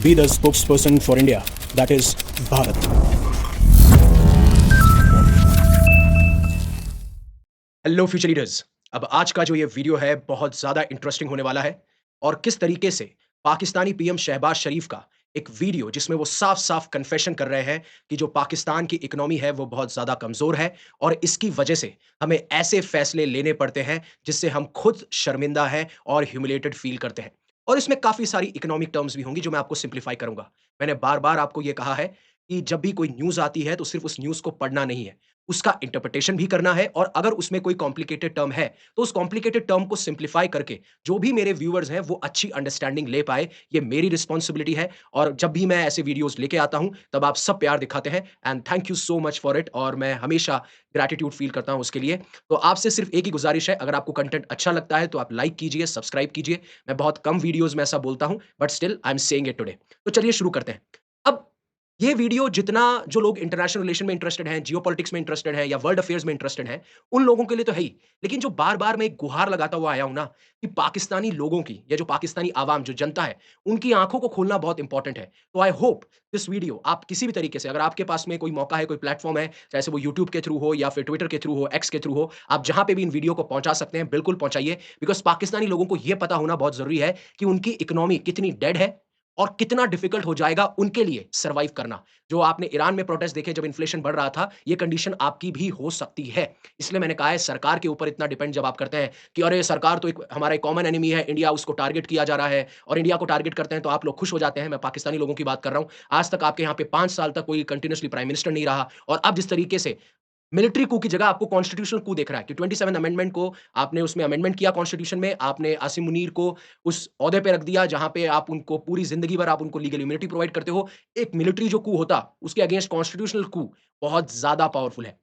be the spokesperson for India, that is Bharat. Hello future leaders. अब आज का जो ये वीडियो है बहुत ज़्यादा इंटरेस्टिंग होने वाला है और किस तरीके से पाकिस्तानी पीएम शहबाज शरीफ का एक वीडियो जिसमें वो साफ-साफ कन्फेशन कर रहे हैं कि जो पाकिस्तान की इकोनॉमी है वो बहुत ज़्यादा कमज़ोर है और इसकी वजह से हमें ऐसे फैसले लेने पड़ते हैं जिससे हम खुद शर्मिंदा हैं और ह्यूमिलेटेड फ़ील करते हैं। और इसमें काफ़ी सारी इकोनॉमिक टर्म्स भी होंगी जो मैं आपको सिम्प्लीफाई करूँगा। मैंने बार-बार आपको ये कहा है कि जब भी कोई न्यूज़ आती है तो सिर्फ़ उस न्यूज़ को पढ़ना नहीं है, उसका इंटरप्रिटेशन भी करना है और अगर उसमें कोई कॉम्प्लिकेटेड टर्म है, तो उस कॉम्प्लिकेटेड टर्म को सिम्प्लीफाई करके जो भी मेरे व्यूअर्स हैं वो अच्छी अंडरस्टैंडिंग ले पाएँ, ये मेरी रिस्पॉन्सिबिलिटी है और जब भी मैं ऐसे वीडियोज़ लेके आता हूँ, तब आप सब प्यार दिखाते हैं and thank you so much for it और मैं हमेशा ग्रैटिट्यूड फ़ील करता हूँ उसके लिए। तो आपसे सिर्फ़ एक ही गुज़ारिश है, अगर आपको कंटेंट अच्छा लगता है, तो आप लाइक कीजिए, सब्सक्राइब कीजिए। मैं बहुत कम वीडियोज़ में ऐसा बोलता हूँ, but still I am saying it today. तो चलिए शुरू करते हैं। अब ये वीडियो जितना जो लोग इंटरनेशनल रिलेशन में इंटरेस्टेड हैं, जियोपॉलिटिक्स में इंटरेस्टेड हैं या वर्ल्ड अफेयर्स में इंटरेस्टेड हैं, उन लोगों के लिए तो है ही। लेकिन जो बार-बार मैं एक गुहार लगाता हुआ आया हूँ ना, कि पाकिस्तानी लोगों की या जो पाकिस्तानी आवाम, जो जनता है, उनकी आँखों को खोलना बहुत इंपॉर्टेंट है। तो आई होप दिस वीडियो आप किसी भी तरीके से अगर आपके पास में कोई मौका है, कोई प्लेटफ़ॉर्म है, चाहे से वो यूट्यूब के थ्रू हो या फिर ट्विटर के थ्रू हो, एक्स के थ्रू हो, आप जहाँ पे भी इन वीडियो को पहुँचा सकते हैं, बिल्कुल पहुँचाइए। बिकॉज़ पाकिस्तानी लोगों को ये पता होना बहुत ज़रूरी है कि उनकी इकोनॉमी कितनी डेड है और कितना डिफिकल्ट हो जाएगा उनके लिए सर्वाइव करना। जो आपने ईरान में प्रोटेस्ट देखे जब इन्फ्लेशन बढ़ रहा था, ये कंडीशन आपकी भी हो सकती है। इसलिए मैंने कहा है सरकार के ऊपर इतना डिपेंड जब आप करते हैं कि अरे सरकार तो एक हमारा एक कॉमन एनिमी है, इंडिया उसको टारगेट किया जा रहा है और इंडिया को टारगेट करते हैं तो आप लोग खुश हो जाते हैं। मैं पाकिस्तानी लोगों की बात कर रहा हूँ। आज तक आपके यहाँ पे 5 साल तक कोई कंटीन्यूअसली प्राइम मिनिस्टर नहीं रहा और अब जिस तरीके से मिलिट्री कू की जगह आपको कॉन्स्टिट्यूशनल कू दिख रहा है कि 27 अमेंडमेंट को आपने उसमें अमेंडमेंट किया कॉन्स्टिट्यूशन में, आपने आसिम मुनीर को उस ओहदे पे रख दिया जहां पे आप उनको पूरी जिंदगी भर आप उनको लीगल इम्यूनिटी प्रोवाइड करते हो। एक मिलिट्री जो कू होता, उसके अगेंस्ट कॉन्स्टिट्यूशनल कू बहुत ज्यादा पावरफुल है।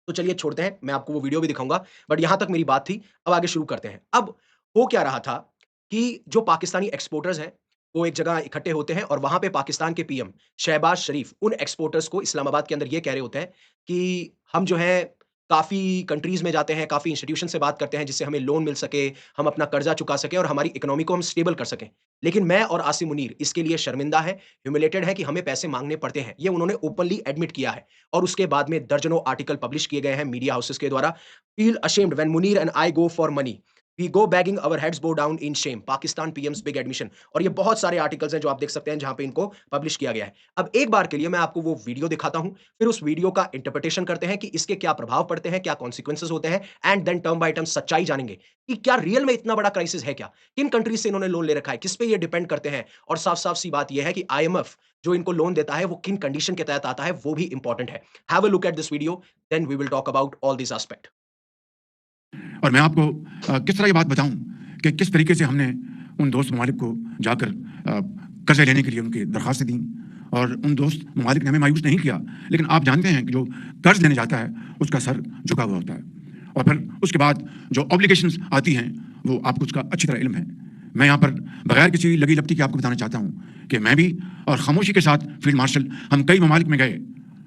तो चलिए छोड़ते हैं, मैं आपको वो वीडियो भी दिखाऊंगा, बट यहां तक मेरी बात थी। अब आगे शुरू करते हैं। अब हो क्या रहा था कि जो पाकिस्तानी एक्सपोर्टर्स हैं, वो एक जगह इकट्ठे होते हैं और वहां पे पाकिस्तान के पीएम शहबाज शरीफ उन एक्सपोर्टर्स को इस्लामाबाद के अंदर ये कह रहे होते हैं कि हम जो है काफ़ी कंट्रीज़ में जाते हैं, काफ़ी इंस्टीट्यूशन से बात करते हैं जिससे हमें लोन मिल सके, हम अपना कर्ज़ा चुका सकें और हमारी इकोनॉमी को हम स्टेबल कर सकें। लेकिन मैं और आसिम मुनीर इसके लिए शर्मिंदा हैं, ह्यूमिलेटेड हैं कि हमें पैसे माँगने पड़ते हैं। ये उन्होंने ओपनली एडमिट किया है और उसके बाद में दर्जनों आर्टिकल पब्लिश किए गए हैं मीडिया हाउसेस के द्वारा। Feel ashamed when Munir and I go for money, we go begging our heads bow down in shame, Pakistan PM's big admission. और ये बहुत सारे आर्टिकल्स हैं जो आप देख सकते हैं जहाँ पे इनको पब्लिश किया गया है। अब एक बार के लिए मैं आपको वो वीडियो दिखाता हूँ, फिर उस वीडियो का इंटरप्रिटेशन करते हैं कि इसके क्या प्रभाव पड़ते हैं, क्या कॉन्सिक्वेंसेस होते हैं and then term by term सच्चाई जानेंगे कि क्या रियल में इतना बड़ा क्राइसिस है क्या? किन कंट्रीज से इन्होंने लोन ले रखा है? किस पे ये डिपेंड करते हैं? और साफ-साफ सी बात ये है कि आईएमएफ जो इनको लोन देता है वो किन कंडीशन के तहत आता है वो भी इंपॉर्टेंट है। Have a look at this video, then we will talk about all this aspect. और मैं आपको किस तरह ये बात बताऊं कि किस तरीके से हमने उन दोस्त ममालिक को जाकर कर्जे लेने के लिए उनकी दरखास्तें दी और उन दोस्त ममालिक ने हमें मायूस नहीं किया। लेकिन आप जानते हैं कि जो कर्ज लेने जाता है उसका सर झुका हुआ होता है और फिर उसके बाद जो ऑब्लिगेशंस आती हैं वो आपको उसका अच्छी तरह इल्म है। मैं यहाँ पर बगैर किसी लगी लपटी के आपको बताना चाहता हूँ कि मैं भी और खामोशी के साथ फील्ड मार्शल हम कई ममालिक में गए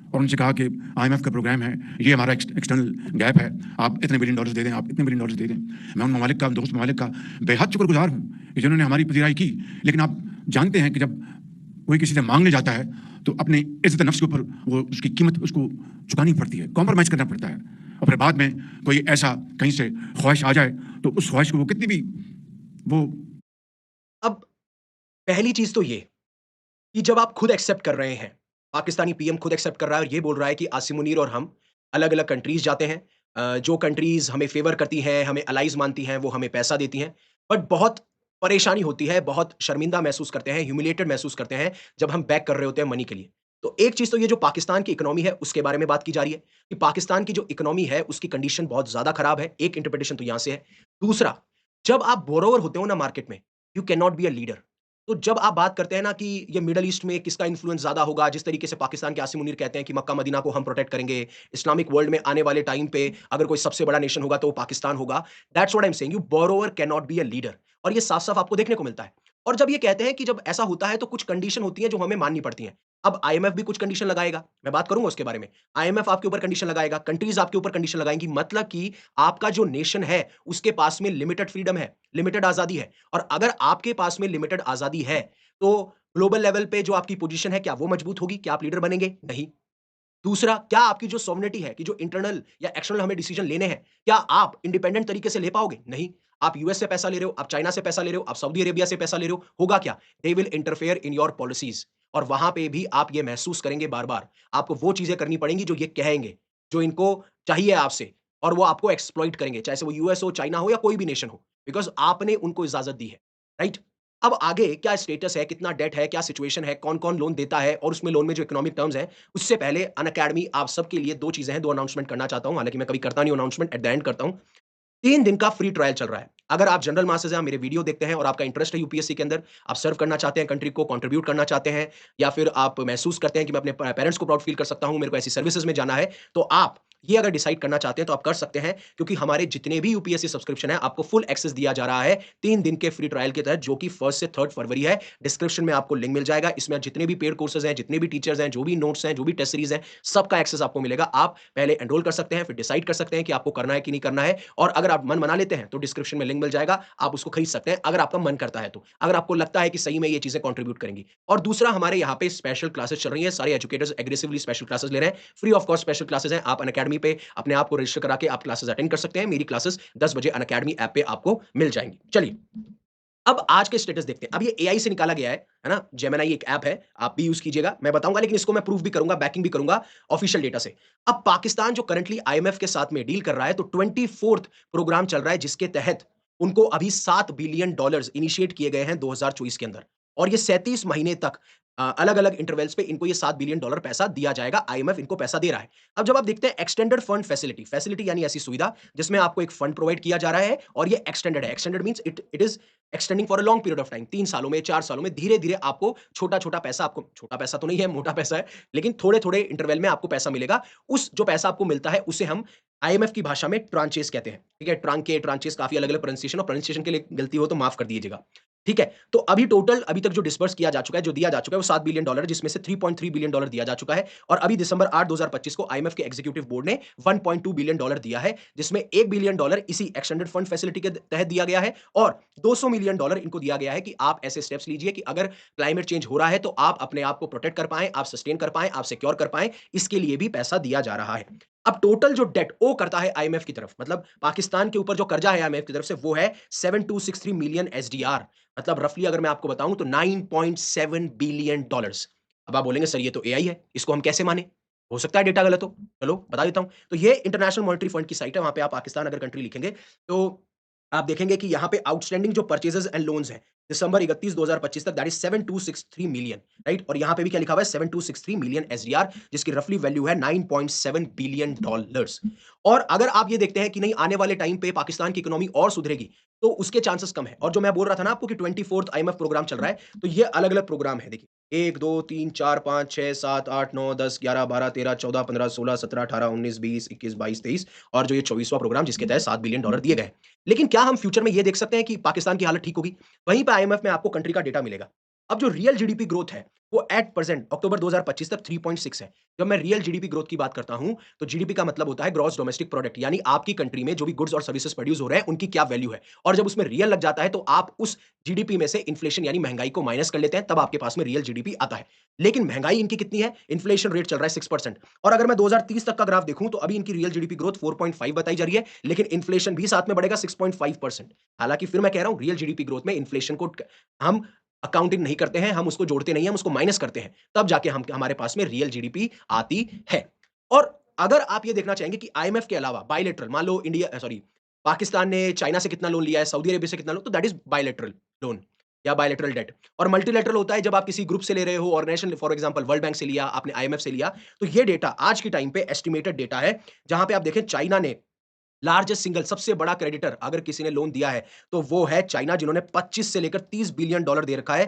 और उनसे कहा कि आईएमएफ का प्रोग्राम है, ये हमारा एक्सटर्नल गैप है, आप इतने बिलियन डॉलर्स दे दें, आप इतने बिलियन डॉलर्स दे दें। मैं उन ममालिक का, दोस्त ममालिक का बेहद शुक्रगुजार हूँ कि जिन्होंने हमारी पजीराई की। लेकिन आप जानते हैं कि जब कोई किसी से मांगने जाता है तो अपनी इज्जत नफ्स के ऊपर वो उसकी कीमत उसको चुकानी पड़ती है, कॉम्प्रोमाइज़ करना पड़ता है और फिर बाद में कोई ऐसा कहीं से ख्वाहिश आ जाए तो उस ख्वाहिश को वो कितनी भी वो अब पहली चीज़ तो ये कि जब आप खुद एक्सेप्ट कर रहे हैं, पाकिस्तानी पीएम खुद एक्सेप्ट कर रहा है और ये बोल रहा है कि आसिम मुनीर और हम अलग-अलग कंट्रीज़ जाते हैं। जो कंट्रीज़ हमें फ़ेवर करती हैं, हमें अलाइज़ मानती हैं, वो हमें पैसा देती हैं। बट बहुत परेशानी होती है, बहुत शर्मिंदा महसूस करते हैं, ह्यूमिलिएटेड महसूस करते हैं, जब हम बेग कर रहे होते हैं मनी के लिए। तो एक चीज़ तो ये जो पाकिस्तान की इकोनॉमी है, उसके बारे में बात की जा रही है कि पाकिस्तान की जो इकोनॉमी है, उसकी कंडीशन बहुत ज़्यादा खराब है। एक इंटरप्रिटेशन तो यहाँ से है। दूसरा, जब आप बोरोवर होते हो ना मार्केट में, you can not be a leader. तो जब आप बात करते हैं ना कि ये मिडल ईस्ट में किसका इन्फ्लुएंस ज़्यादा होगा, जिस तरीके से पाकिस्तान के आसिम मुनीर कहते हैं कि मक्का मदीना को हम प्रोटेक्ट करेंगे, इस्लामिक वर्ल्ड में आने वाले टाइम पे अगर कोई सबसे बड़ा नेशन होगा तो वो पाकिस्तान होगा। That's what I am saying, you borrower can not be a leader और ये साफ-साफ आपको देखने को मिलता है। और जब ये कहते हैं कि जब ऐसा होता है तो कुछ कंडीशन होती है जो हमें माननी पड़ती हैं। अब आईएमएफ भी कुछ कंडीशन लगाएगा, मैं बात करूँगा उसके बारे में। आईएमएफ आपके ऊपर कंडीशन लगाएगा, कंट्रीज़ आपके ऊपर कंडीशन लगाएँगी, मतलब कि आपका जो नेशन है, उसके पास में लिमिटेड फ्रीडम है, लिमिटेड आज़ादी है और अगर आपके पास में लिमिटेड आज़ादी है, तो ग्लोबल लेवल पे जो आपकी पोजीशन है, क्या वो मजबूत होगी? क्या आप लीडर बनेंगे? नहीं। दूसरा, क्या आपकी जो सॉवरेनिटी है कि जो इंटरनल या एक्सटर्नल हमें डिसीजन लेने हैं, क्या आप इंडिपेंडेंट तरीके से ले पाओगे? नहीं। आप यूएस से पैसा ले रहे हो, आप चाइना से पैसा ले रहे हो, आप सऊदी अरेबिया से पैसा ले रहे हो, होगा क्या? They will interfere in your policies और वहां पे भी आप ये महसूस करेंगे बार-बार। आपको वो चीजें करनी पड़ेंगी जो ये कहेंगे, जो इनको चाहिए आपसे और वो आपको एक्सप्लॉइट करेंगे, चाहे से वो यूएस हो, चाइना हो या कोई भी नेशन हो, बिकॉज़ आपने उनको इजाजत दी है, राइट? अब आगे क्या स्टेटस है, कितना डेट है, क्या सिचुएशन है, कौन-कौन लोन देता है और उसमें लोन में जो इकोनॉमिक टर्म्स हैं, उससे पहले अनअकैडमी आप सबके लिए 2 चीज़ें हैं, 2 अनाउंसमेंट करना चाहता हूँ, हालाँकि मैं कभी करता नहीं हूँ अनाउंसमेंट, एट द एंड करता हूँ। 3 दिन का फ्री ट्रायल चल रहा है। अगर आप जनरल मासेस हैं, आप मेरे वीडियो देखते हैं और आपका इंटरेस्ट है यूपीएससी के अंदर, आप सर्व करना चाहते हैं कंट्री को, कंट्रीब्यूट करना चाहते हैं या फिर आप महसूस करते हैं कि मैं अपने पेरेंट्स को प्राउड फील कर सकता हूँ, मेरे को ऐसी सर्विसेज़ में जाना है, तो आप ये अगर डिसाइड करना चाहते हैं तो आप कर सकते हैं क्योंकि हमारे जितने भी यूपीएससी सब्सक्रिप्शन है, आपको फुल एक्सेस दिया जा रहा है 3 दिन के फ्री ट्रायल के तहत जो कि 1 से 3 फरवरी है। डिस्क्रिप्शन में आपको लिंक मिल जाएगा। इसमें जितने भी पेड कोर्सेज़ हैं, जितने भी टीचर्स हैं, जो भी नोट्स हैं, जो भी टेस्ट सीरीज़ हैं, सबका एक्सेस आपको मिलेगा। आप पहले एनरोल कर सकते हैं, फिर डिसाइड कर सकते हैं कि आपको करना है कि नहीं करना है और अगर आप मन बना लेते हैं तो डिस्क्रिप्शन में लिंक मिल जाएगा, आप उसको खरीद सकते हैं अगर आपका मन करता है तो। अगर आपको लगता है कि सही में ये चीज़ें कंट्रीब्यूट करेंगी। और दूसरा हमारे यहाँ पे स्पेशल क्लासेस चल रही हैं, सारे एजुकेटर्स एग्रेसिवली स्पेशल क्लासेस ले रहे हैं, free of cost special classes हैं। आप अनअकैडमी पे अपने आप को रजिस्टर करा के आप क्लासेस अटेंड कर सकते हैं। मेरी क्लासेस 10 बजे अनअकैडमी ऐप पे आपको मिल जाएँगी। चलिए, अब आज के स्टेटस देखते हैं। अब ये एआई से निकाला गया है ना? जेमिनी एक ऐप है, आप भी यूज़ कीजिएगा। मैं बताऊँगा लेकिन इसको मैं प्रूफ भी करूँगा, बैकिंग भी करूँगा ऑफिशियल डेटा से। अब पाकिस्तान जो करंटली आईएमएफ के साथ में डील कर रहा है, तो 24th प्रोग्राम चल रहा है जिसके तहत उनको अभी $7 बिलियन इनिशिएट किए गए हैं 2024 के अंदर और ये 37 महीने तक अलग-अलग इंटरवल्स पे इनको ये $7 बिलियन पैसा दिया जाएगा, आईएमएफ इनको पैसा दे रहा है। अब जब आप देखते हैं एक्सटेंडेड फंड फैसिलिटी, फैसिलिटी यानी ऐसी सुविधा जिसमें आपको एक फंड प्रोवाइड किया जा रहा है और ये एक्सटेंडेड है। Extended means it is extending for a long period of time 3 सालों में, 4 सालों में धीरे-धीरे आपको छोटा-छोटा पैसा आपको छोटा पैसा तो नहीं है, मोटा पैसा है, लेकिन थोड़े-थोड़े इंटरवल में आपको पैसा मिलेगा। उस जो पैसा आपको मिलता है उसे हम आईएमएफ की भाषा में ट्रांचेस कहते हैं। ठीक है? ट्रांके, ट्रांचेस काफ़ी अलग-अलग प्रोनंसिएशन और प्रोनंसिएशन के लिए गलती हो तो माफ कर दीजिएगा। ठीक है? तो अभी टोटल अभी तक जो डिस्बर्स किया जा चुका है, जो दिया जा चुका है वो $7 बिलियन जिसमें से $3.3 बिलियन दिया जा चुका है और अभी दिसंबर 8, 2025 को आईएमएफ के एग्जीक्यूटिव बोर्ड ने $1.2 बिलियन दिया है, जिसमें $1 बिलियन इसी एक्सटेंडेड फंड फैसिलिटी के तहत दिया गया है और $200 मिलियन इनको दिया गया है कि आप ऐसे स्टेप्स लीजिए कि अगर क्लाइमेट चेंज हो रहा है तो आप अपने आप को प्रोटेक्ट कर पाएँ, आप सस्टेन कर पाएँ, आप सिक्योर कर पाएँ, इसके लिए भी पैसा दिया जा रहा है। अब टोटल जो डेट ओ करता है आईएमएफ की तरफ मतलब पाकिस्तान के ऊपर जो कर्जा है आईएमएफ की तरफ से वो है 7263 मिलियन एसडीआर मतलब रफली अगर मैं आपको बताऊं तो 9.7 बिलियन डॉलर्स। अब आप बोलेंगे सर ये तो एआई है, इसको हम कैसे माने? हो सकता है डेटा गलत हो। चलो बता देता हूं। तो ये इंटरनेशनल मॉनेटरी फंड की साइट है, वहां पे आप पाकिस्तान अगर कंट्री लिखेंगे तो आप देखेंगे कि यहाँ पे आउटस्टैंडिंग जो परचेजेस एंड लोन्स हैं दिसंबर 31 2025 तक दैट इज 7263 मिलियन, राइट? और यहाँ पे भी क्या लिखा हुआ है 7263 मिलियन एसडीआर जिसकी रफली वैल्यू है 9.7 बिलियन डॉलर्स। और अगर आप ये देखते हैं कि नहीं आने वाले टाइम पे पाकिस्तान की इकोनॉमी और सुधरेगी तो उसके चांसेस कम है। और जो मैं बोल रहा था ना आपको कि 24th आईएमएफ प्रोग्राम चल रहा है तो ये अलग अलग प्रोग्राम है। देखिए 1 2 3 4 5 6 7 8 9 10 11 12 13 14 15 16 17 18 19 20 21 22 23 और जो ये 24वां प्रोग्राम जिसके तहत $7 बिलियन दिए गए। लेकिन क्या हम फ्यूचर में ये देख सकते हैं कि पाकिस्तान की हालत ठीक होगी? वहीं पे आईएमएफ में आपको कंट्री का डेटा मिलेगा। अब जो रियल जीडीपी ग्रोथ है, वो एट प्रेजेंट अक्टूबर 2025 तक 3.6 है। जब मैं रियल जीडीपी ग्रोथ की बात करता हूं, तो जीडीपी का मतलब होता है ग्रॉस डोमेस्टिक प्रोडक्ट, यानी आपकी कंट्री में जो भी गुड्स और सर्विसेज प्रोड्यूस हो रहे हैं, उनकी क्या वैल्यू है। और जब उसमें रियल लग जाता है, तो आप उस जीडीपी में से इन्फ्लेशन यानी महंगाई को माइनस कर लेते हैं, तब आपके पास में रियल जीडीपी आता है। लेकिन महंगाई इनकी कितनी है? इन्फ्लेशन रेट चल रहा है 6% और अगर मैं 2030 तक का ग्राफ देखूं, तो अभी इनकी रियल जीडीपी ग्रोथ 4.5 बताई जा रही है, लेकिन इन्फ्लेशन भी साथ में बढ़ेगा 6.5%। हालांकि फिर मैं कह रहा हूं रियल जीडीपी ग्रोथ में इन्फ्लेशन को हम अकाउंटिंग नहीं करते हैं, हम उसको जोड़ते नहीं हैं, हम उसको माइनस करते हैं, तब जाके हम हमारे पास में रियल जीडीपी आती है। और अगर आप ये देखना चाहेंगे कि आईएमएफ के अलावा बायलैटरल, मान लो पाकिस्तान ने चाइना से कितना लोन लिया है, सऊदी अरेबिया से कितना लोन, तो दैट इज बायलैटरल लोन या बायलैटरल डेट। और मल्टीलैटरल होता है जब आप किसी ग्रुप से ले रहे हो, organisation for example World Bank से लिया, आपने आईएमएफ से लिया, तो ये डेटा आज के टाइम पे एस्टिमेटेड डेटा है, जहां पे आप देखें चाइना ने लार्जेस्ट सिंगल सबसे बड़ा क्रेडिटर अगर किसी ने लोन दिया है, तो वो है चाइना, जिन्होंने 25 से लेकर $30 बिलियन दे रखा है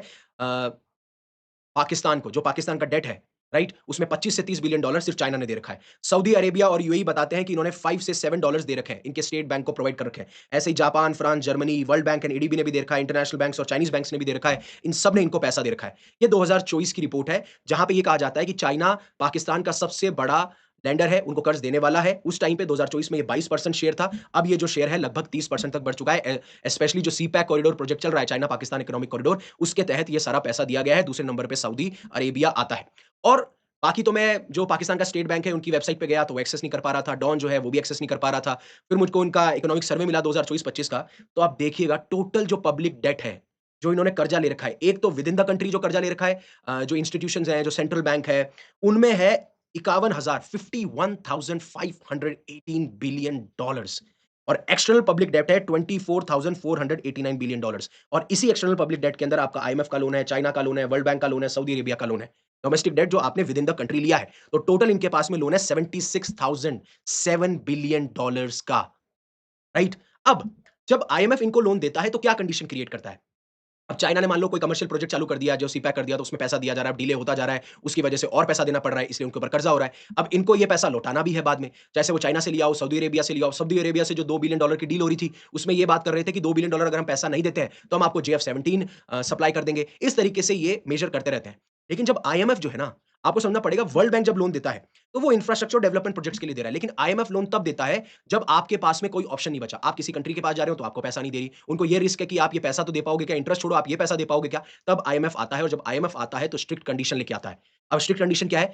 पाकिस्तान को, जो पाकिस्तान का डेट है, राइट? उसमें 25 से $30 बिलियन सिर्फ चाइना ने दे रखा है। सऊदी अरेबिया और यूएई बताते हैं कि इन्होंने 5 से $7 दे रखे हैं, इनके स्टेट बैंक को प्रोवाइड कर रखे हैं। ऐसे ही Japan, France, Germany, World Bank and ADB ने भी दे रखा है, इंटरनेशनल बैंक्स और चाइनीज बैंक्स ने भी दे रखा है। इन सब ने इनको पैसा दे रखा है। ये 2024 की रिपोर्ट है, जहां पे ये कहा जाता है कि चाइना पाकिस्तान का सबसे बड़ा लेंडर है, उनको कर्ज देने वाला है। उस टाइम पे 2024 में ये 22% शेयर था। अब ये जो शेयर है लगभग 30% तक बढ़ चुका है। स्पेशली जो सीपैक कॉरिडोर प्रोजेक्ट चल रहा है, चाइना पाकिस्तान इकोनॉमिक कॉरिडोर, उसके तहत ये सारा पैसा दिया गया है। दूसरे नंबर पे सऊदी अरेबिया आता है। और बाकी तो मैं जो पाकिस्तान का स्टेट बैंक है उनकी वेबसाइट पे गया तो वो एक्सेस नहीं कर पा रहा था। डॉन जो है वो भी एक्सेस नहीं कर पा रहा था। फिर मुझको उनका इकोनॉमिक सर्वे मिला 2024-25 का, तो आप देखिएगा टोटल जो पब्लिक डेट है, जो इन्होंने कर्जा ले रखा है, एक तो विद इन द कंट्री जो कर्जा ले रखा है, जो इंस्टीट्यूशंस हैं, जो सेंट्रल बैंक है, उनमें है 51,518 बिलियन डॉलर्स, और एक्सटर्नल पब्लिक डेट है 24,489 बिलियन डॉलर्स। और इसी एक्सटर्नल पब्लिक डेट के अंदर आपका आईएमएफ का लोन है, चाइना का लोन है, वर्ल्ड बैंक का लोन है, सऊदी अरेबिया का लोन है। डोमेस्टिक डेट जो आपने विद इन द कंट्री लिया है, तो टोटल इनके पास में लोन है 76,007 बिलियन डॉलर्स का, राइट? अब जब आईएमएफ इनको लोन देता है तो क्या कंडीशन क्रिएट करता है? अब चाइना ने मान लो कोई कमर्शियल प्रोजेक्ट चालू कर दिया, जो सीपैक कर दिया, तो उसमें पैसा दिया जा रहा है, डिले होता जा रहा है, उसकी वजह से और पैसा देना पड़ रहा है, इसलिए उनके ऊपर कर्जा हो रहा है। अब इनको ये पैसा लौटाना भी है बाद में, चाहे वो चाइना से लिया हो, सऊदी अरेबिया से लिया हो। सऊदी अरेबिया से जो $2 बिलियन की डील हो रही थी, उसमें ये बात कर रहे थे कि $2 बिलियन अगर हम पैसा नहीं देते हैं, तो हम आपको JF-17 सप्लाई कर देंगे। इस तरीके से ये मेजर करते रहते हैं। लेकिन जब आईएमएफ जो है ना, आपको समझना पड़ेगा, वर्ल्ड बैंक जब लोन देता है, तो वो इंफ्रास्ट्रक्चर डेवलपमेंट प्रोजेक्ट्स के लिए दे रहा है, लेकिन आईएमएफ लोन तब देता है जब आपके पास में कोई ऑप्शन नहीं बचा। आप किसी कंट्री के पास जा रहे हो तो आपको पैसा नहीं दे रही, उनको ये रिस्क है कि आप ये पैसा तो दे पाओगे क्या, इंटरेस्ट छोड़ो, आप ये पैसा दे पाओगे क्या? तब आईएमएफ आता है, और जब आईएमएफ आता है तो स्ट्रिक्ट कंडीशन लेके आता है। अब स्ट्रिक्ट कंडीशन क्या है?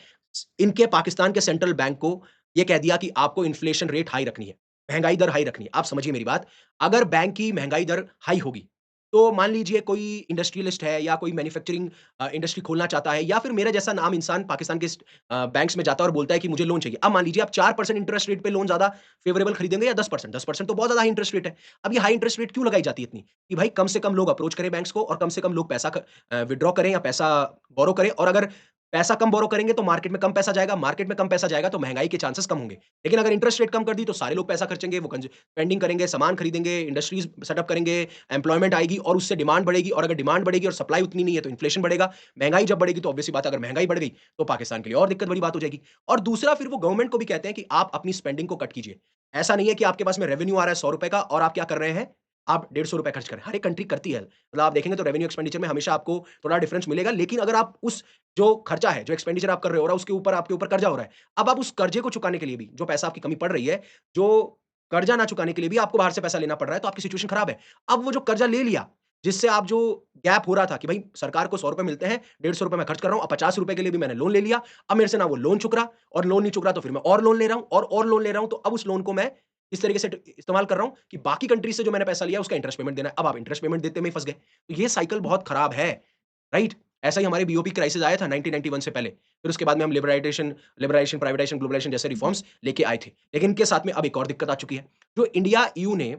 इनके पाकिस्तान के सेंट्रल बैंक को ये कह दिया कि आपको इन्फ्लेशन रेट हाई रखनी है, महंगाई दर हाई रखनी है। आप समझिए मेरी बात, अगर बैंक की महंगाई दर हाई होगी, तो मान लीजिए कोई इंडस्ट्रियलिस्ट है या कोई मैन्युफैक्चरिंग इंडस्ट्री खोलना चाहता है, या फिर मेरे जैसा नाम इंसान पाकिस्तान के बैंक्स में जाता है और बोलता है कि मुझे लोन चाहिए। अब मान लीजिए आप 4% इंटरेस्ट रेट पे लोन ज़्यादा फेवरेबल खरीदेंगे या 10%? 10% तो बहुत ज़्यादा हाई इंटरेस्ट रेट है। अब ये हाई इंटरेस्ट रेट क्यों लगाई जाती है इतनी? कि भाई कम से कम लोग अप्रोच करें बैंक्स को, और कम से कम लोग पैसा विथड्रॉ करें या पैसा बोरो करें, और अगर पैसा कम बोरो करेंगे तो मार्केट में कम पैसा जाएगा, मार्केट में कम पैसा जाएगा तो महंगाई के चांसेस कम होंगे। लेकिन अगर इंटरेस्ट रेट कम कर दी तो सारे लोग पैसा खर्चेंगे, वो स्पेंडिंग करेंगे, सामान खरीदेंगे, इंडस्ट्रीज सेटअप करेंगे, एम्प्लॉयमेंट आएगी, और उससे डिमांड बढ़ेगी, और अगर डिमांड बढ़ेगी और सप्लाई उतनी नहीं है तो इन्फ्लेशन बढ़ेगा। महंगाई जब बढ़ेगी तो ऑब्वियस सी बात है, अगर महंगाई बढ़ गई तो पाकिस्तान के लिए और दिक्कत बड़ी बात हो जाएगी। और दूसरा, फिर वो गवर्नमेंट को भी कहते हैं कि आप अपनी स्पेंडिंग को कट कीजिए। ऐसा नहीं है कि आपके पास में रेवेन्यू आ रहा है ₹100 का और आप क्या कर रहे हैं, आप ₹150 खर्च कर रहे हैं। हर एक कंट्री करती है। मतलब आप देखेंगे तो रेवेन्यू एक्सपेंडिचर में हमेशा आपको थोड़ा डिफरेंस मिलेगा, लेकिन अगर आप उस जो खर्चा है, जो एक्सपेंडिचर आप कर रहे हो, और उसके ऊपर आपके ऊपर कर्जा हो रहा है, अब आप उस कर्जे को चुकाने के लिए भी, जो पैसा आपकी कमी पड़ रही है, जो कर्जा ना चुकाने के लिए भी आपको बाहर से पैसा लेना पड़ रहा है, तो आपकी सिचुएशन खराब है। अब वो जो कर्जा ले लिया, जिससे आप जो गैप हो रहा था कि भाई सरकार को ₹100 मिलते हैं, ₹150 मैं खर्च कर रहा हूँ, अब ₹50 के लिए भी मैंने लोन ले लिया। अब मेरे से ना वो लोन चुक रहा, और लोन नहीं चुक रहा तो फिर मैं और लोन ले रहा हूँ, और लोन ले रहा हूँ, तो अब उस लोन को मैं इस तरीके से इस्तेमाल कर रहा हूँ कि बाकी कंट्री से जो मैंने पैसा लिया उसका इंटरेस्ट पेमेंट देना है। अब आप इंटरेस्ट पेमेंट देते में ही फँस गए। तो ये साइकिल बहुत खराब है, राइट? ऐसा ही हमारे बीओपी क्राइसिस आया था 1991 से पहले। फिर उसके बाद में हम लिबरलाइजेशन, प्राइवेटाइजेशन, ग्लोबलाइजेशन जैसे रिफॉर्म्स लेके आए थे। लेकिन इनके साथ में अब एक और दिक्कत आ चुकी है। जो इंडिया ईयू ने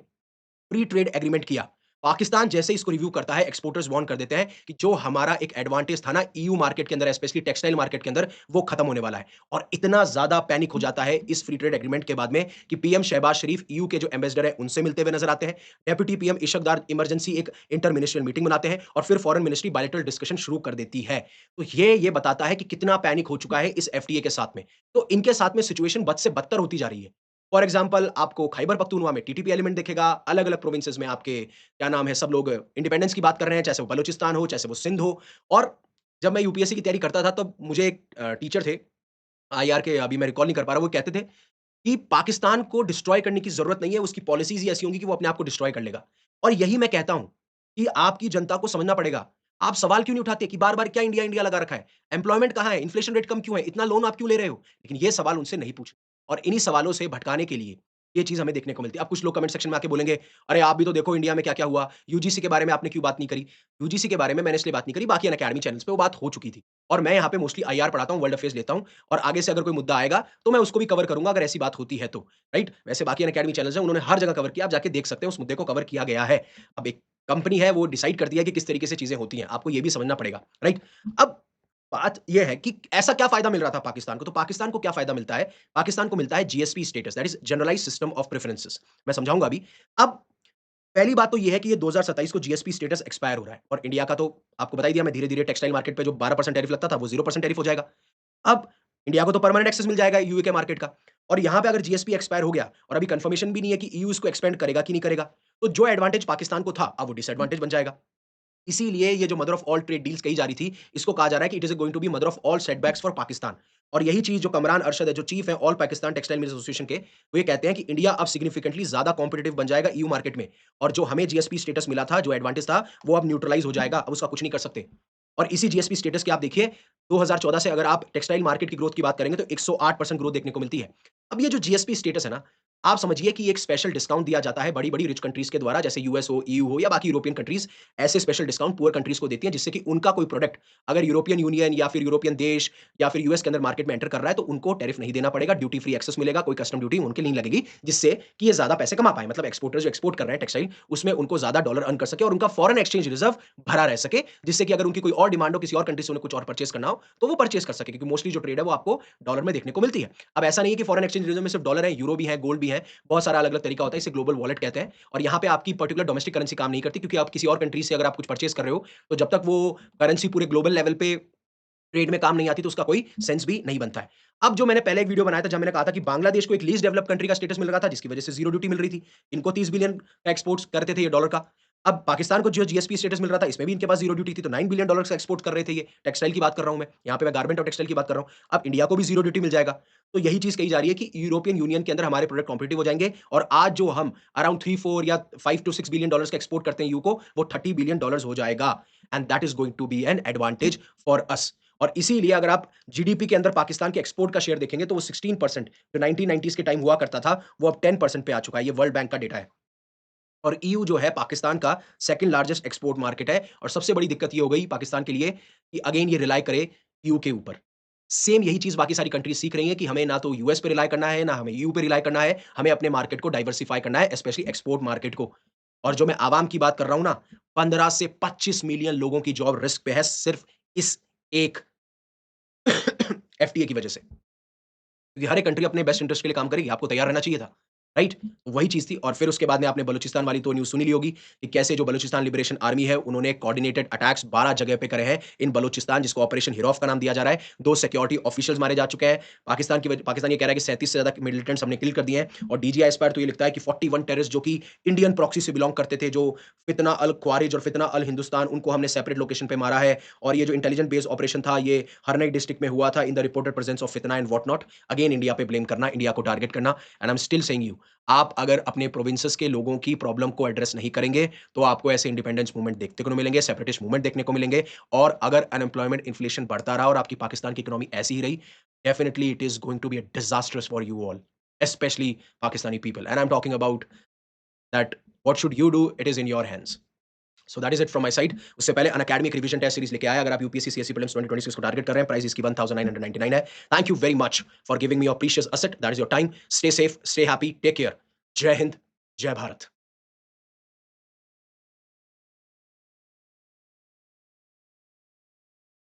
फ्री ट्रेड एग्रीमेंट किया, पाकिस्तान जैसे ही इसको रिव्यू करता है, एक्सपोर्टर्स वार्न कर देते हैं कि जो हमारा एक एडवांटेज था ना ईयू मार्केट के अंदर, स्पेशली टेक्सटाइल मार्केट के अंदर, वो खत्म होने वाला है। और इतना ज्यादा पैनिक हो जाता है इस फ्री ट्रेड एग्रीमेंट के बाद में कि पीएम शहबाज शरीफ ईयू के जो एम्बेसडर है उनसे मिलते हुए नजर आते हैं। डेप्यूटी पीएम इशकदार इमरजेंसी एक इंटर मिनिस्ट्रियल मीटिंग बनाते हैं, और फिर फॉरेन मिनिस्ट्री बायलैटरल डिस्कशन शुरू कर देती है। तो ये बताता है कि कितना पैनिक हो चुका है इस एफटीए के साथ में। तो इनके साथ में सिचुएशन बद से बदतर होती जा रही है। फॉर एग्जाम्पल, आपको खैबर पख्तूनख्वा में टीटीपी एलिमेंट दिखेगा, अलग-अलग प्रोविंसेस में आपके क्या नाम है, सब लोग इंडिपेंडेंस की बात कर रहे हैं, चाहे वो बलूचिस्तान हो, चाहे वो सिंध हो। और जब मैं यूपीएससी की तैयारी करता था तब मुझे एक टीचर थे, आईआर के, अभी मैं रिकॉल नहीं कर पा रहा, वो कहते थे कि पाकिस्तान को डिस्ट्रॉय करने की ज़रूरत नहीं है, उसकी पॉलिसीज़ ही ऐसी होंगी कि वो अपने आप को डिस्ट्रॉय कर लेगा। और यही मैं कहता हूँ कि आपकी जनता को समझना पड़ेगा। आप सवाल क्यों नहीं उठाते कि बार-बार क्या इंडिया, इंडिया लगा रखा है? एम्प्लॉयमेंट कहाँ है? इन्फ्लेशन रेट कम क्यों है? इतना लोन आप क्यों ले रहे हो? लेकिन ये सवाल उनसे नहीं पूछे, और इन्हीं सवालों से भटकाने के लिए ये चीज़ हमें देखने को मिलती है। अब कुछ लोग कमेंट सेक्शन में आके बोलेंगे, "अरे! आप भी तो देखो इंडिया में क्या-क्या हुआ? यूजीसी के बारे में आपने क्यों बात नहीं करी?" यूजीसी के बारे में मैंने इसलिए बात नहीं करी, बाकी अनअकैडमी चैनल्स पे वो बात हो चुकी थी। और मैं यहाँ पे मोस्टली आईआर पढ़ाता हूँ, वर्ल्ड अफेयर्स लेता हूँ, और आगे से अगर कोई मुद्दा आएगा, तो मैं उसको भी कवर करूँगा अगर ऐसी बात होती है तो, राइट? वैसे बाकी अनअकैडमी चैनल्स हैं, उन्होंने हर जगह कवर किया, आप जाके देख सकते हैं, उस मुद्दे को कवर किया गया है। अब एक कंपनी है, वो डिसाइड करती है कि किस तरीके से चीज़ें होती हैं, आपको ये भी समझना पड़ेगा, राइट? अब बात ये है कि ऐसा क्या फ़ायदा मिल रहा था पाकिस्तान को? तो पाकिस्तान को क्या फ़ायदा मिलता है? पाकिस्तान को मिलता है GSP status, that is generalised system of preferences. मैं समझाऊँगा अभी। अब पहली बात तो ये है कि ये 2027 को जीएसपी स्टेटस एक्सपायर हो रहा है, और इंडिया का तो आपको बता ही दिया मैं, धीरे-धीरे टेक्सटाइल मार्केट पे जो 12% टैरिफ लगता था, वो 0% टैरिफ हो जाएगा। अब इंडिया को तो परमानेंट एक्सेस मिल जाएगा यूए के मार्केट का, और यहाँ पे अगर जीएसपी एक्सपायर हो गया, और अभी कन्फर्मेशन भी नहीं है कि ईयू इसको एक्सपेंड करेगा कि नहीं करेगा, तो जो एडवांटेज पाकिस्तान को था, अब वो डिसएडवांटेज बन जाएगा। इसीलिए ये जो mother of all trade deals कही जा रही थी, इसको कहा जा रहा है कि it is going to be mother of all setbacks for Pakistan. और यही चीज़ जो कमरान अरशद है, जो चीफ है all Pakistan textile mills association के, वो ये कहते हैं कि इंडिया अब सिग्निफिकेंटली ज़्यादा कॉम्पिटिटिव बन जाएगा ईयू मार्केट में, और जो हमें जीएसपी स्टेटस मिला था, जो एडवांटेज था, वो अब न्यूट्रलाइज़ हो जाएगा, अब उसका कुछ नहीं कर सकते। और इसी जीएसपी स्टेटस के आप देखिए, 2014 से अगर आप टेक्सटाइल मार्केट की ग्रोथ की बात करेंगे, तो 108% ग्रोथ देखने को मिलती है। अब ये जो जीएसपी स्टेटस है ना, आप समझिए कि एक स्पेशल डिस्काउंट दिया जाता है बड़ी-बड़ी रिच कंट्रीज़ के द्वारा, जैसे यूएस हो, ईयू हो या बाकी यूरोपियन कंट्रीज़, ऐसे स्पेशल डिस्काउंट पुअर कंट्रीज़ को देती हैं, जिससे कि उनका कोई प्रोडक्ट अगर यूरोपियन यूनियन या फिर यूरोपियन देश या फिर यूएस के अंदर मार्केट में एंटर कर रहा है, तो उनको टैरिफ नहीं देना पड़ेगा, ड्यूटी फ्री एक्सेस मिलेगा, कोई कस्टम ड्यूटी उनके नहीं लगेगी, जिससे कि ये ज़्यादा पैसे कमा पाएँ। मतलब एक्सपोर्टर्स जो एक्सपोर्ट कर रहे हैं टेक्सटाइल, उसमें उनको ज़्यादा डॉलर अर्न कर सके और उनका फॉरेन एक्सचेंज रिजर्व भरा रह सके, जिससे कि अगर उनकी कोई और डिमांड हो, किसी और कंट्री से उन्हें कुछ और परचेज़ करना हो, तो वो परचेज़ कर सके, क्योंकि मोस्टली जो ट्रेड है, वो आपको डॉलर में देखने को मिलती है। अब ऐसा नहीं है कि फॉरेन एक्सचेंज रिजर्व में सिर्फ डॉलर है, यूरो भी है, गोल्ड भी है, बहुत सारा अलग-अलग तरीका होता है, इसे ग्लोबल वॉलेट कहते हैं। और यहाँ पे आपकी पर्टिकुलर डोमेस्टिक करेंसी काम नहीं करती, क्योंकि आप किसी और कंट्री से अगर आप कुछ परचेज़ कर रहे हो, तो जब तक वो करेंसी पूरे ग्लोबल लेवल पे ट्रेड में काम नहीं आती, तो उसका कोई सेंस भी नहीं बनता है। अब जो मैंने पहले एक वीडियो बनाया था, जहाँ मैंने कहा था कि बांग्लादेश को एक लीस्ट डेवलप्ड कंट्री का स्टेटस मिल रहा था, जिसकी वजह से ज़ीरो ड्यूटी मिल रही थी। इनको 30 बिलियन का एक्सपोर्ट्स करते थे ये डॉलर का। अब पाकिस्तान को जो जीएसपी स्टेटस मिल रहा था, इसमें भी इनके पास ज़ीरो ड्यूटी थी, तो 9 बिलियन डॉलर्स का एक्सपोर्ट कर रहे थे ये। टेक्सटाइल की बात कर रहा हूँ मैं। यहाँ पे मैं गारमेंट और टेक्सटाइल की बात कर रहा हूँ। अब इंडिया को भी ज़ीरो ड्यूटी मिल जाएगा। तो यही चीज़ कही जा रही है कि यूरोपियन यूनियन के अंदर हमारे प्रोडक्ट कॉम्पिटिटिव हो जाएँगे, और आज जो हम अराउंड 3-4 या 5 टू 6 बिलियन डॉलर्स का एक्सपोर्ट करते हैं ईयू को, वो 30 बिलियन डॉलर्स हो जाएगा, and that is going to be an advantage for us. और इसीलिए अगर आप जीडीपी के अंदर पाकिस्तान के एक्सपोर्ट का शेयर देखेंगे, तो वो 16% जो 1990s के टाइम हुआ करता था, वो अब 10% पे आ चुका है। ये वर्ल्ड बैंक का डेटा है। और ईयू जो है पाकिस्तान का सेकंड लार्जेस्ट एक्सपोर्ट मार्केट है, और सबसे बड़ी दिक्कत ये हो गई पाकिस्तान के लिए कि अगेन ये रिलाय करे ईयू के ऊपर। सेम यही चीज़ बाकी सारी कंट्रीज़ सीख रही हैं कि हमें ना तो यूएस पे रिलाय करना है, ना हमें ईयू पे रिलाय करना है, हमें अपने मार्केट को डाइवर्सिफ़ाई करना है, स्पेशली एक्सपोर्ट मार्केट को। और जो मैं आवाम की बात कर रहा हूँ ना, 15 से 25 मिलियन लोगों की जॉब रिस्क पे है, सिर्फ़ इस एक एफटीए की वजह से। क्योंकि हर एक कंट्री अपने बेस्ट इंटरेस्ट के लिए काम करेगी, आपको तैयार रहना चाहिए था, राइट? वही चीज़ थी। और फिर उसके बाद में आपने बलूचिस्तान वाली तो न्यूज़ सुनी ली होगी कि कैसे जो बलूचिस्तान लिबरेशन आर्मी है, उन्होंने कोऑर्डिनेटेड अटैक्स 12 जगह पे करे हैं इन बलूचिस्तान, जिसको ऑपरेशन हिरौफ का नाम दिया जा रहा है। 2 सिक्योरिटी ऑफिशियल्स मारे जा चुके हैं। पाकिस्तान ये कह रहा है कि 37 से ज़्यादा मिलिटेंट्स हमने किल कर दिए हैं, और डीजीआई एस्पायर तो ये लिखता है कि 41 टेररिस्ट जो कि इंडियन प्रॉक्सी से बिलॉन्ग करते थे, जो फितना अल ख्वारिज और फितना अल हिंदुस्तान, उनको हमने सेपरेट लोकेशन पे मारा है। और ये जो इंटेलिजेंट बेस्ड ऑपरेशन था, ये हरनई डिस्ट्रिक्ट में हुआ था in the reported presence of फितना and what not. Again India पे ब्लेम करना, इंडिया को टारगेट करना, and I am still saying you, आप अगर अपने प्रोविंसेस के लोगों की प्रॉब्लम को एड्रेस नहीं करेंगे, तो आपको ऐसे इंडिपेंडेंस मूवमेंट देखने को मिलेंगे, सेपरेटिस्ट मूवमेंट देखने को मिलेंगे। और अगर अनएम्प्लॉयमेंट, इन्फ्लेशन बढ़ता रहा और आपकी पाकिस्तान की इकोनॉमी ऐसी ही रही, definitely it is going to be a disasters for you all, specially Pakistani people, and I am talking about that what should you do, it is in your hands. So that is it from my side. उससे पहले Unacademy एक revision test series लेके आया, अगर आप UPSC CSC prelims 2026 को target कर रहे हैं, प्राइस इसकी 1999 है। Thank you very much for giving me your precious asset, that is your time. Stay safe, stay happy, take care. जय हिंद, जय भारत।